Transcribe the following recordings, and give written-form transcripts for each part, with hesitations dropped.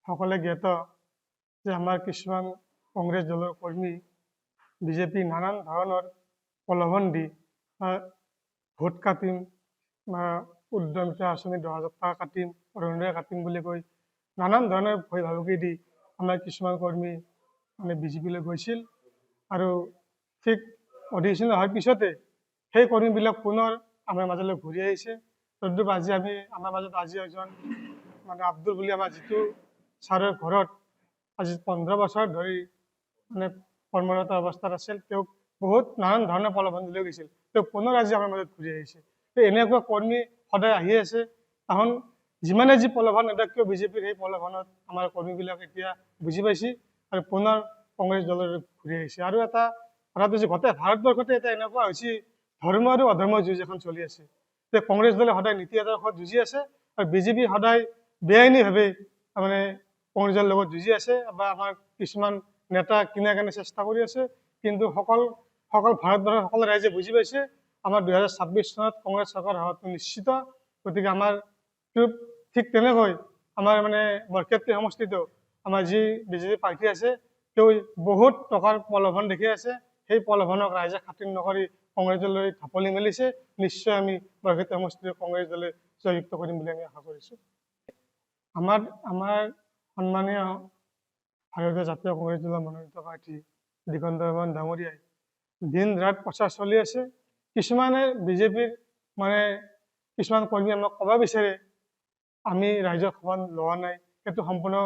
সকলে জ্ঞাত যে আমাৰ কিছুমান কংগ্ৰেছ দলৰ কৰ্মী বিজেপি নানান ধৰণৰ প্ৰলোভন দি ভোট কাটিম বা উদ্যমিতা আঁচনি 10,000 টকা কাটিম অৰুণোদয় কাটিম বুলি কৈ নানান ধৰণৰ ভয় ভাবুকি দি আমাৰ কিছুমান কৰ্মী মানে বিজেপিলৈ গৈছিল আৰু ঠিক অধিৱেশন হোৱাৰ পিছতে সেই কৰ্মীবিলাক পুনৰ আমাৰ মাজলৈ ঘূৰি আহিছে। তদ্ৰূপ আজি আমাৰ মাজত এজন মানে আব্দুল বুলি আমাৰ যিটো ছাৰৰ ঘৰত আজি 15 বছৰ ধৰি মানে কৰ্মৰত অৱস্থাত আছিল, তেওঁক বহুত নানান ধৰণৰ প্ৰলোভন লৈ গৈছিল, তেওঁ পুনৰ আজি আমাৰ মাজত ঘূৰি আহিছে। এনেকুৱা কৰ্মী সদায় আহি আছে। কাৰণ যিমানে যি প্ৰলোভন নেদক কিয় বিজেপিৰ সেই প্ৰলোভনত আমাৰ কৰ্মীবিলাক এতিয়া বুজি পাইছে আৰু পুনৰ কংগ্ৰেছ দলৰ ঘূৰি আহিছে। আৰু এটা কথাটো যে গোটেই ভাৰতবৰ্ষতে এটা এনেকুৱা হৈছে ধৰ্ম আৰু অধৰ্মৰ যুঁজ এখন চলি আছে, যে কংগ্ৰেছ দলে সদায় নীতি আদৰ্শত যুঁজি আছে আৰু বিজেপি সদায় বেআইনীভাৱে মানে কংগ্ৰেছৰ লগত যুঁজি আছে বা আমাৰ কিছুমান নেতা কিনাৰ কাৰণে চেষ্টা কৰি আছে। কিন্তু সকল ভাৰতবৰ্ষৰ সকলো ৰাইজে বুজি পাইছে আমাৰ 2026 চনত কংগ্ৰেছ চৰকাৰ হোৱাটো নিশ্চিত। গতিকে আমাৰ ঠিক তেনেকৈ আমাৰ মানে বৰক্ষেত্ৰী সমষ্টিত আমাৰ যি বিজেপি প্ৰাৰ্থী আছে তেওঁ বহুত টকাৰ প্ৰলোভন দেখি আছে। সেই প্ৰলোভনক ৰাইজে খাতিৰ নকৰি কংগ্ৰেছলৈ ঢাপলি মেলিছে। নিশ্চয় আমি বৰক্ষেত্ৰী সমষ্টিত কংগ্ৰেছ দলে জয়যুক্ত কৰিম বুলি আমি আশা কৰিছোঁ। আমাৰ সন্মানীয় ভাৰতীয় জাতীয় কংগ্ৰেছ দলৰ মনোনীত প্ৰাৰ্থী দিগন্ত বৰ্মন ডাঙৰীয়াই দিন ৰাত প্ৰচাৰ চলি আছে। কিছুমানে বিজেপিৰ মানে কিছুমান কৰ্মী আমাক ক'ব বিচাৰে আমি ৰাইজৰ খবৰ লোৱা নাই, সেইটো সম্পূৰ্ণ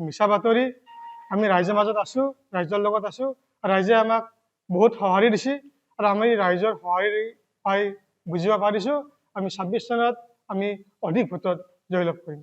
মিছা বাতৰি। আমি ৰাইজৰ মাজত আছোঁ, ৰাইজৰ লগত আছোঁ, ৰাইজে আমাক বহুত সঁহাৰি দিছে আৰু আমি ৰাইজৰ সঁহাৰি পাই বুজিব পাৰিছোঁ আমি 26 চনত আমি অধিক ভোটত জয়লাভ কৰিম।